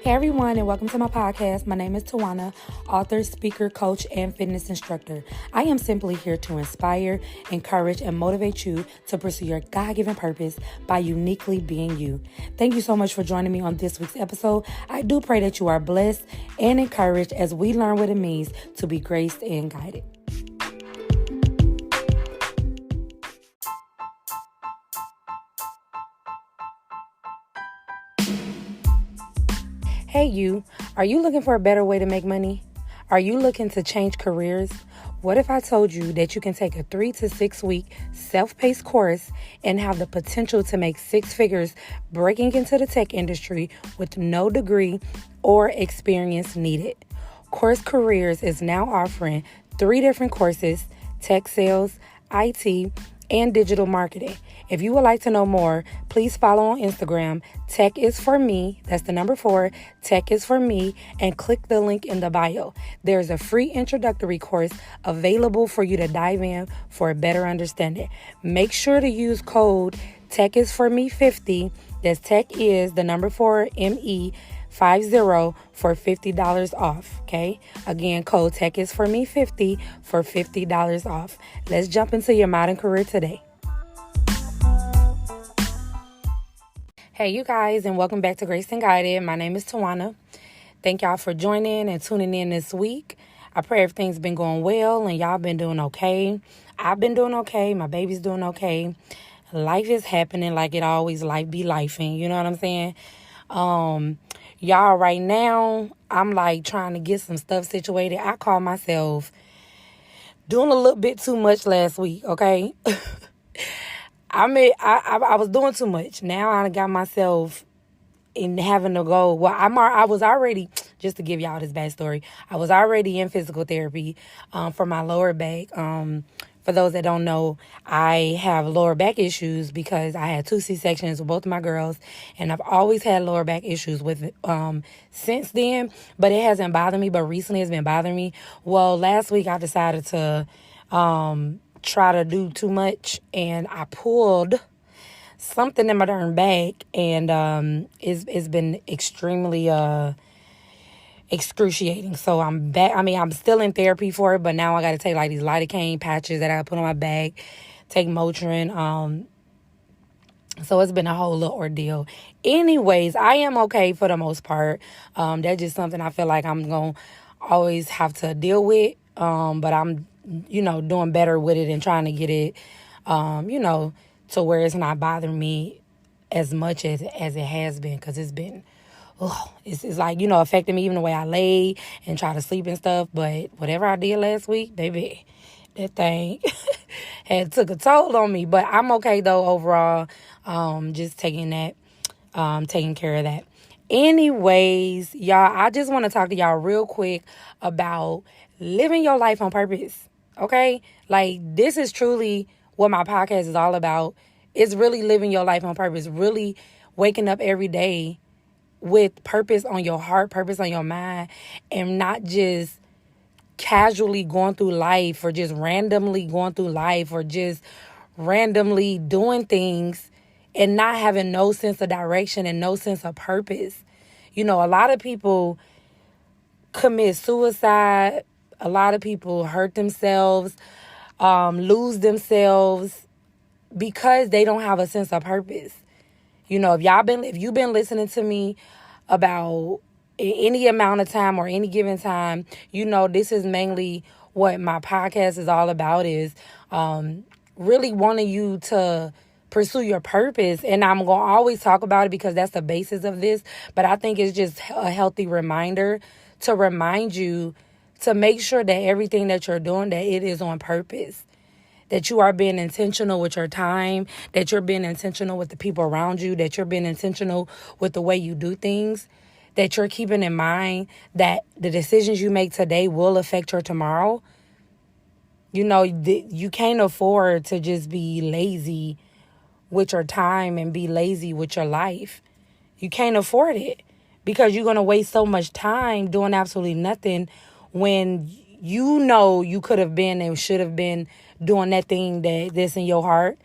Hey everyone, and welcome to my podcast. My name is Tawana, author, speaker, coach, and fitness instructor. I am simply here to inspire, encourage, and motivate you to pursue your God-given purpose by uniquely being you. Thank you so much for joining me on this week's episode. I do pray that you are blessed and encouraged as we learn what it means to be graced and guided. Hey you, are you looking for a better way to make money? Are you looking to change careers? What if I told you that you can take a 3 to 6 week self-paced course and have the potential to make six figures breaking into the tech industry with no degree or experience needed? Course Careers is now offering 3 different courses: tech sales, IT, and digital marketing. If you would like to know more, please follow on Instagram, Tech is for me, that's the number 4, Tech is for me, and click the link in the bio. There's a free introductory course available for you to dive in for a better understanding. Make sure to use code Tech is for me 50, that's Tech is the number 4 ME 50 for $50 off, okay? Again, code Tech is for me 50 for $50 off. Let's jump into your modern career today. Hey, you guys, and welcome back to Grace and Guided. My name is Tawana. Thank y'all for joining and tuning in this week. I pray everything's been going well and y'all been doing okay. I've been doing okay. My baby's doing okay. Life is happening like it always be lifing. You know what I'm saying? Y'all, right now, I'm like trying to get some stuff situated. I call myself doing a little bit too much last week, okay? I was doing too much. Now I got myself in having to go. Well, I was already, just to give y'all this backstory, I was already in physical therapy for my lower back. For those that don't know, I have lower back issues because I had 2 C-sections with both of my girls, and I've always had lower back issues with it since then, but it hasn't bothered me, but recently it's been bothering me. Well, last week I decided to try to do too much, and I pulled something in my darn back, and it's been extremely excruciating. So I'm back. I mean, I'm still in therapy for it, but now I got to take like these lidocaine patches that I put on my back, take Motrin. So it's been a whole little ordeal. Anyways, I am okay for the most part. That's just something I feel like I'm going to always have to deal with. But I'm, doing better with it and trying to get it, to where it's not bothering me as much as it has been, because it's been, it's like, affecting me even the way I lay and try to sleep and stuff. But whatever I did last week, baby, that thing had took a toll on me. But I'm okay though overall. Just taking care of that. Anyways, y'all, I just want to talk to y'all real quick about living your life on purpose. Okay? Like, this is truly what my podcast is all about. It's really living your life on purpose, really waking up every day with purpose on your heart, purpose on your mind, and not just casually going through life or just randomly going through life or just randomly doing things and not having no sense of direction and no sense of purpose. A lot of people commit suicide. A lot of people hurt themselves, lose themselves because they don't have a sense of purpose. If you've been listening to me about any amount of time or any given time, this is mainly what my podcast is all about, is really wanting you to pursue your purpose. And I'm going to always talk about it because that's the basis of this. But I think it's just a healthy reminder to remind you to make sure that everything that you're doing, that it is on purpose. That you are being intentional with your time, that you're being intentional with the people around you, that you're being intentional with the way you do things, that you're keeping in mind that the decisions you make today will affect your tomorrow. You can't afford to just be lazy with your time and be lazy with your life. You can't afford it because you're going to waste so much time doing absolutely nothing when you could have been and should have been doing that thing that's in your heart.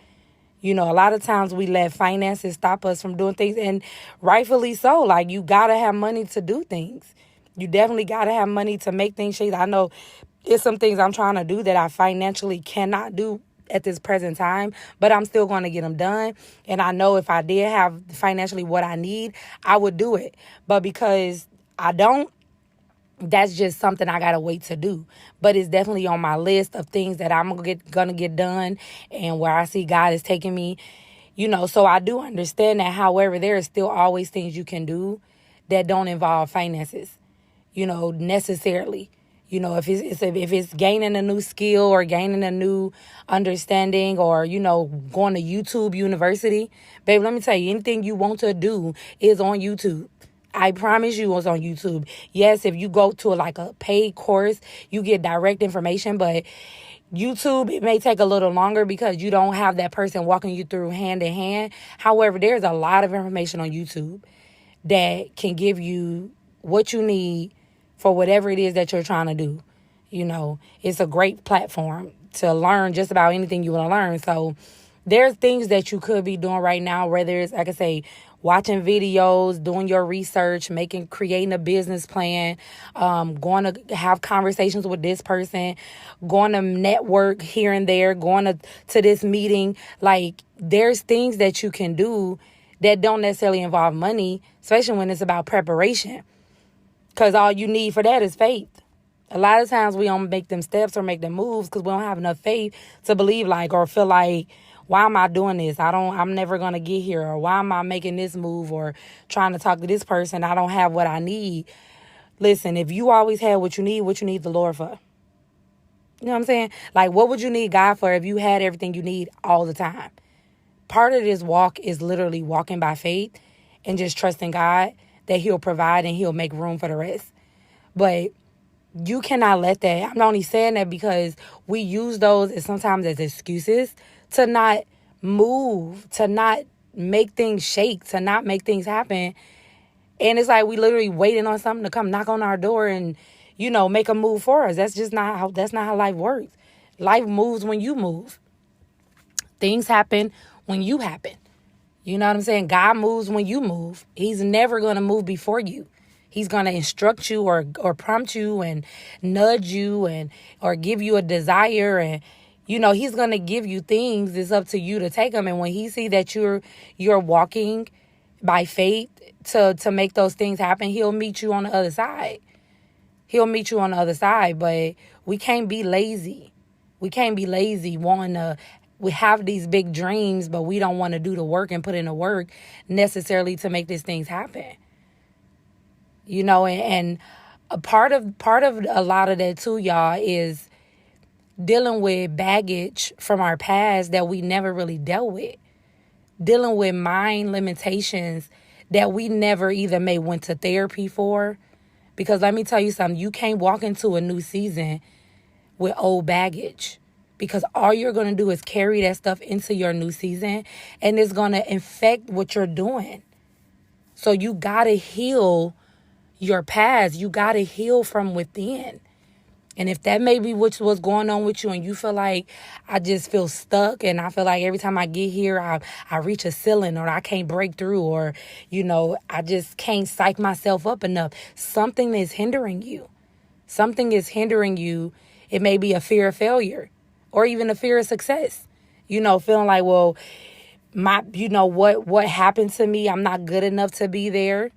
You know, a lot of times we let finances stop us from doing things, and rightfully so. Like, you got to have money to do things. You definitely got to have money to make things shake. I know it's some things I'm trying to do that I financially cannot do at this present time, but I'm still going to get them done. And I know if I did have financially what I need, I would do it. But because I don't, that's just something I gotta wait to do. But it's definitely on my list of things that I'm gonna get done, and where I see God is taking me. You know, so I do understand that. However, there is still always things you can do that don't involve finances, you know, necessarily. You know, if it's gaining a new skill or gaining a new understanding, or, you know, going to YouTube University, babe, let me tell you, anything you want to do is on YouTube. I promise you it's on YouTube. Yes, if you go to like a paid course, you get direct information, but YouTube, it may take a little longer because you don't have that person walking you through hand in hand. However, there's a lot of information on YouTube that can give you what you need for whatever it is that you're trying to do. You know, it's a great platform to learn just about anything you want to learn. So there's things that you could be doing right now, whether it's, like I say, watching videos, doing your research, creating a business plan, going to have conversations with this person, going to network here and there, going to this meeting. Like, there's things that you can do that don't necessarily involve money, especially when it's about preparation. Because all you need for that is faith. A lot of times we don't make them steps or make them moves because we don't have enough faith to believe, like, or feel like, why am I doing this? I'm never going to get here. Or why am I making this move or trying to talk to this person? I don't have what I need. Listen, if you always had what you need the Lord for? You know what I'm saying? Like, what would you need God for if you had everything you need all the time? Part of this walk is literally walking by faith and just trusting God that he'll provide and he'll make room for the rest. But you cannot let that. I'm only saying that because we use those sometimes as excuses to not move, to not make things shake, to not make things happen. And it's like we literally waiting on something to come knock on our door and, you know, make a move for us. That's not how life works. Life moves when you move. Things happen when you happen. You know what I'm saying? God moves when you move. He's never going to move before you. He's going to instruct you or prompt you and nudge you or give you a desire, and, you know, he's going to give you things. It's up to you to take them. And when he see that you're walking by faith to make those things happen, he'll meet you on the other side. He'll meet you on the other side. But we can't be lazy. We can't be lazy wanting to. We have these big dreams, but we don't want to do the work and put in the work necessarily to make these things happen. You know, and a part of a lot of that too, y'all, is dealing with baggage from our past that we never really dealt with. Dealing with mind limitations that we never either went to therapy for. Because let me tell you something, you can't walk into a new season with old baggage. Because all you're going to do is carry that stuff into your new season, and it's going to infect what you're doing. So you got to heal your past. You got to heal from within. And if that may be what's going on with you, and you feel like, I just feel stuck, and I feel like every time I get here, I reach a ceiling, or I can't break through, or, you know, I just can't psych myself up enough. Something is hindering you. Something is hindering you. It may be a fear of failure or even a fear of success. You know, feeling like, well, what happened to me? I'm not good enough to be there.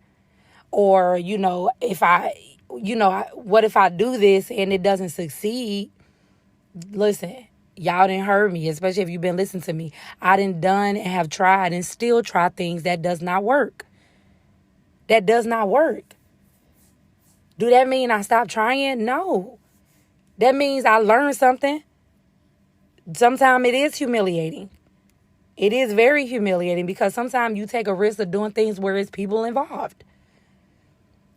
Or, you know, what if I do this and it doesn't succeed? Listen, y'all didn't heard me, especially if you've been listening to me. I done and have tried and still try things that does not work. That does not work. Do that mean I stopped trying? No. That means I learned something. Sometimes it is humiliating. It is very humiliating because sometimes you take a risk of doing things where it's people involved.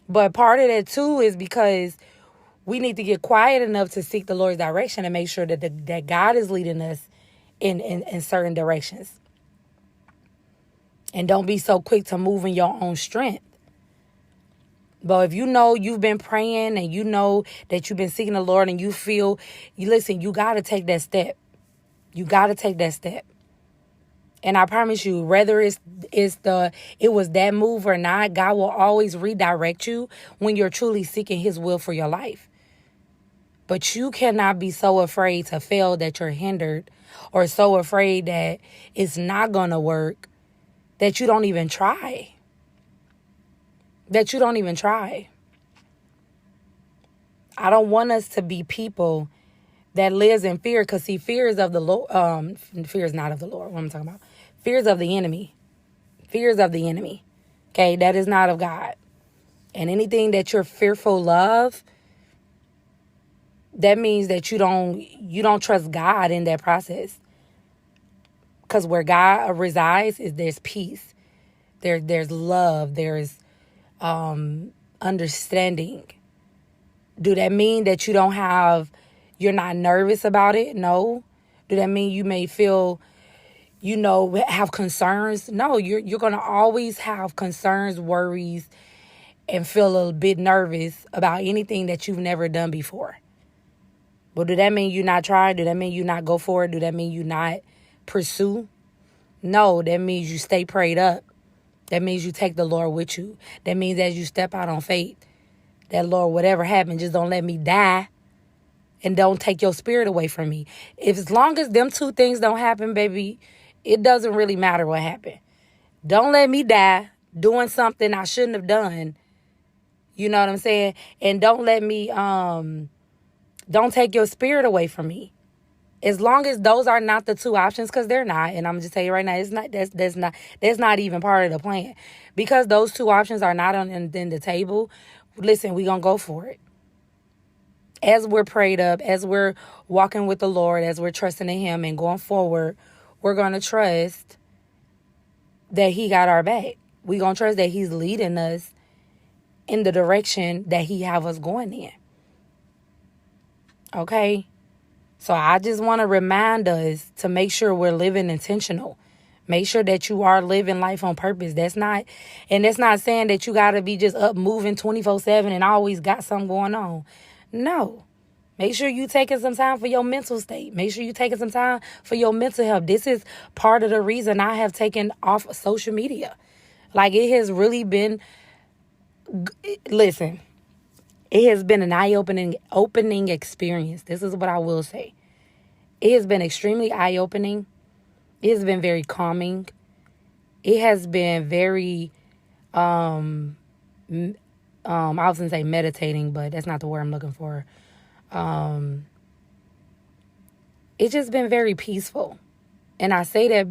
But part of that, too, is because we need to get quiet enough to seek the Lord's direction and make sure that God is leading us in certain directions. And don't be so quick to move in your own strength. But if you know you've been praying and you know that you've been seeking the Lord and you feel, you got to take that step. You got to take that step. And I promise you, whether it was that move or not, God will always redirect you when you're truly seeking his will for your life. But you cannot be so afraid to fail that you're hindered, or so afraid that it's not going to work that you don't even try. That you don't even try. I don't want us to be people that lives in fear, because see, fear is of the Lord. Fear is not of the Lord. What am I talking about? Fear is of the enemy. Fears of the enemy. Okay, that is not of God. And anything that you're fearful of, that means that you don't trust God in that process. Because where God resides there's peace. There's love. There's understanding. Do that mean that you're not nervous about it? No. Do that mean you may feel, have concerns? No, you're going to always have concerns, worries, and feel a little bit nervous about anything that you've never done before. But do that mean you not try? Do that mean you not go for it? Do that mean you not pursue? No, that means you stay prayed up. That means you take the Lord with you. That means as you step out on faith, that Lord, whatever happened, just don't let me die, and don't take your spirit away from me. As long as them two things don't happen, baby, it doesn't really matter what happened. Don't let me die doing something I shouldn't have done. You know what I'm saying? And don't let me, don't take your spirit away from me. As long as those are not the two options, because they're not, and I'm just telling you right now, it's not. That's not even part of the plan, because those two options are not on the table. Listen, we gonna go for it. As we're prayed up, as we're walking with the Lord, as we're trusting in him and going forward, we're gonna trust that he got our back. We're gonna trust that he's leading us in the direction that he have us going in. Okay? So I just want to remind us to make sure we're living intentional. Make sure that you are living life on purpose. That's not saying that you got to be just up moving 24/7 and always got something going on. No. Make sure you taking some time for your mental state. Make sure you taking some time for your mental health. This is part of the reason I have taken off social media. Like, it has really been, listen, it has been an opening experience. This is what I will say. It has been extremely eye-opening. It has been very calming. It has been very, I was going to say meditating, but that's not the word I'm looking for. It's just been very peaceful. And I say that,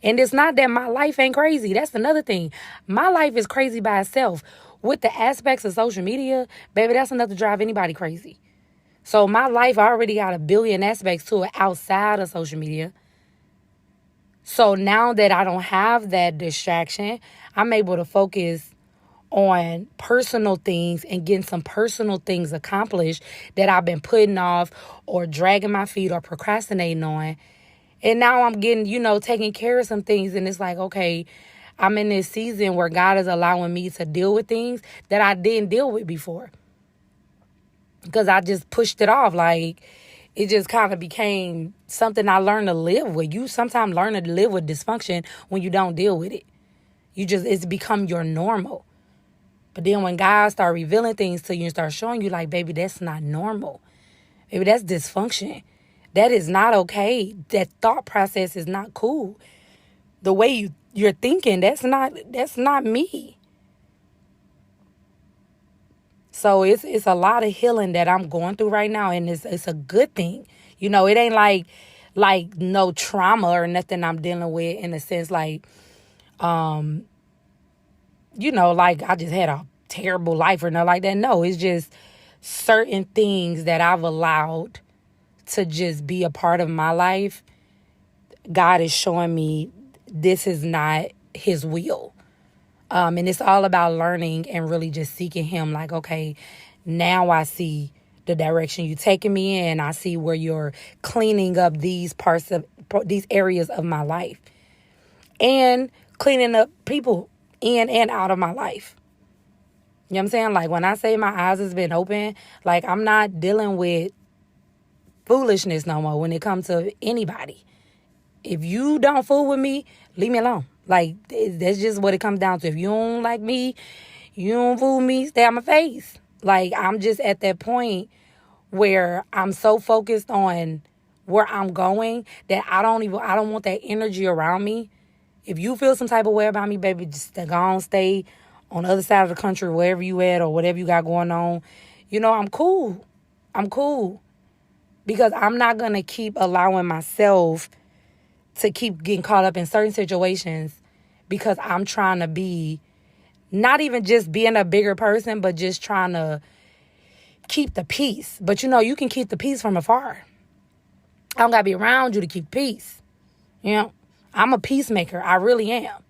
and it's not that my life ain't crazy. That's another thing. My life is crazy by itself. With the aspects of social media, baby, that's enough to drive anybody crazy. So my life already got a billion aspects to it outside of social media. So now that I don't have that distraction, I'm able to focus on personal things and getting some personal things accomplished that I've been putting off or dragging my feet or procrastinating on. And now I'm getting, taking care of some things. And it's like, okay, I'm in this season where God is allowing me to deal with things that I didn't deal with before. Because I just pushed it off. Like, it just kind of became something I learned to live with. You sometimes learn to live with dysfunction when you don't deal with it. It's become your normal. But then when God start revealing things to you and start showing you, like, baby, that's not normal. Baby, that's dysfunction. That is not okay. That thought process is not cool. The way you're thinking, that's not me. So it's a lot of healing that I'm going through right now, and it's a good thing. It ain't like no trauma or nothing I'm dealing with, in a sense, like, like I just had a terrible life or nothing like that. No, it's just certain things that I've allowed to just be a part of my life. God is showing me this is not his will. And it's all about learning and really just seeking him. Like, okay, now I see the direction you're taking me in. I see where you're cleaning up these areas of my life. And cleaning up people in and out of my life. You know what I'm saying? Like, when I say my eyes has been open, like, I'm not dealing with foolishness no more when it comes to anybody. If you don't fool with me, leave me alone. Like, that's just what it comes down to. If you don't like me, you don't fool with me, stay out my face. Like, I'm just at that point where I'm so focused on where I'm going that I don't want that energy around me. If you feel some type of way about me, baby, just go on, stay on the other side of the country, wherever you at or whatever you got going on. I'm cool. I'm cool. Because I'm not going to keep allowing myself to keep getting caught up in certain situations because I'm trying to be, not even just being a bigger person, but just trying to keep the peace. But you can keep the peace from afar. I don't got to be around you to keep peace. I'm a peacemaker. I really am.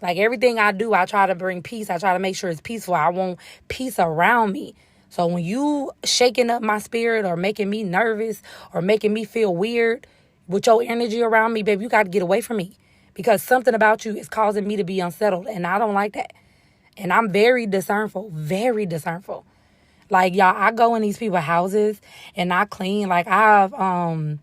Like, everything I do, I try to bring peace. I try to make sure it's peaceful. I want peace around me. So when you shaking up my spirit or making me nervous or making me feel weird with your energy around me, baby, you got to get away from me. Because something about you is causing me to be unsettled. And I don't like that. And I'm very discernful. Very discernful. Like, y'all, I go in these people's houses and I clean. Like, I have, I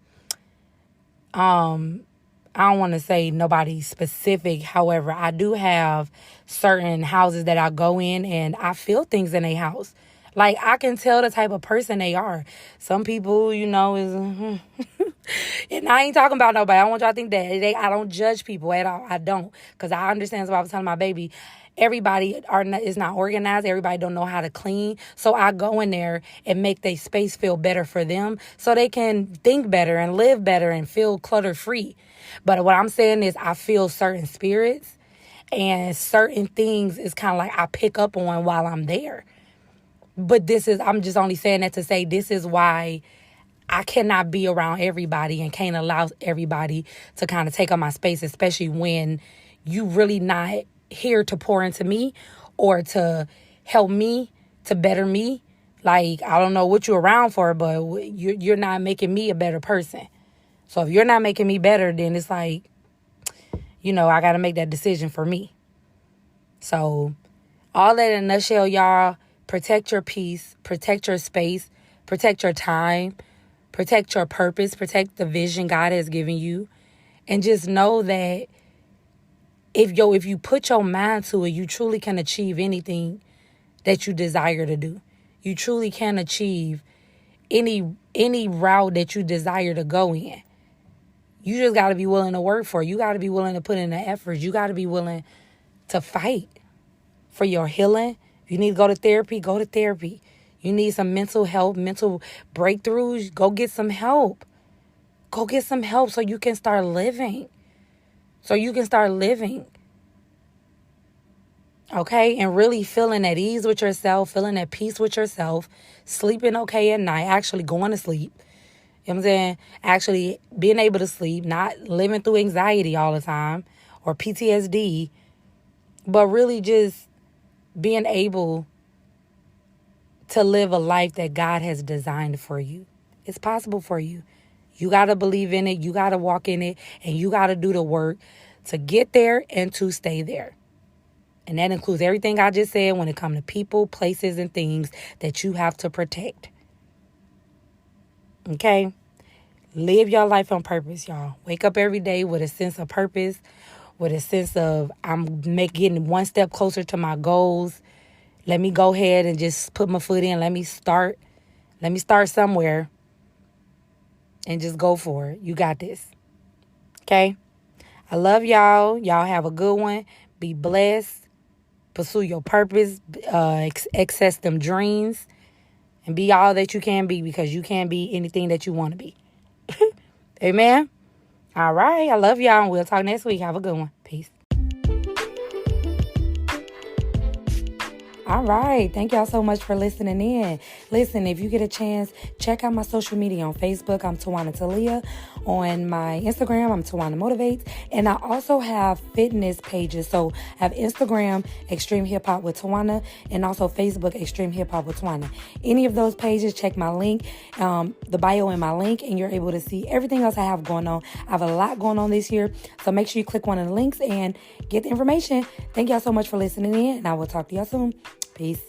don't want to say nobody specific. However, I do have certain houses that I go in and I feel things in a house. Like, I can tell the type of person they are. Some people, is... and I ain't talking about nobody. I don't want y'all to think that. I don't judge people at all. I don't. Because I understand, so I was telling my baby, everybody is not organized. Everybody don't know how to clean. So I go in there and make their space feel better for them so they can think better and live better and feel clutter-free. But what I'm saying is I feel certain spirits and certain things is kind of like I pick up on while I'm there. But I'm just only saying that to say this is why I cannot be around everybody and can't allow everybody to kind of take up my space, especially when you really not here to pour into me or to help me, to better me. Like, I don't know what you're around for, but you're not making me a better person. So if you're not making me better, then it's like, I got to make that decision for me. So all that in a nutshell, y'all, protect your peace, protect your space, protect your time, protect your purpose, protect the vision God has given you. And just know that if you put your mind to it, you truly can achieve anything that you desire to do. You truly can achieve any route that you desire to go in. You just got to be willing to work for it. You got to be willing to put in the effort. You got to be willing to fight for your healing. If you need to go to therapy, go to therapy. You need some mental health, mental breakthroughs, go get some help. Go get some help so you can start living. Okay? And really feeling at ease with yourself, feeling at peace with yourself, sleeping okay at night, actually going to sleep. You know what I'm saying? Actually being able to sleep, not living through anxiety all the time or PTSD, but really just being able to live a life that God has designed for you. It's possible for you. You got to believe in it. You got to walk in it. And you got to do the work to get there and to stay there. And that includes everything I just said when it comes to people, places, and things that you have to protect. Okay? Live your life on purpose, y'all. Wake up every day with a sense of purpose, with a sense of I'm getting one step closer to my goals. Let me go ahead and just put my foot in. Let me start somewhere and just go for it. You got this. Okay? I love y'all. Y'all have a good one. Be blessed. Pursue your purpose. Access them dreams. And be all that you can be, because you can be anything that you want to be. Amen? All right. I love y'all. And we'll talk next week. Have a good one. Peace. All right. Thank y'all so much for listening in. Listen, if you get a chance, check out my social media. On Facebook, I'm Tawana Talia. On my Instagram, I'm Tawana Motivates. And I also have fitness pages. So I have Instagram, Extreme Hip Hop with Tawana, and also Facebook, Extreme Hip Hop with Tawana. Any of those pages, check my link, the bio in my link, and you're able to see everything else I have going on. I have a lot going on this year. So make sure you click one of the links and get the information. Thank y'all so much for listening in, and I will talk to y'all soon. Peace.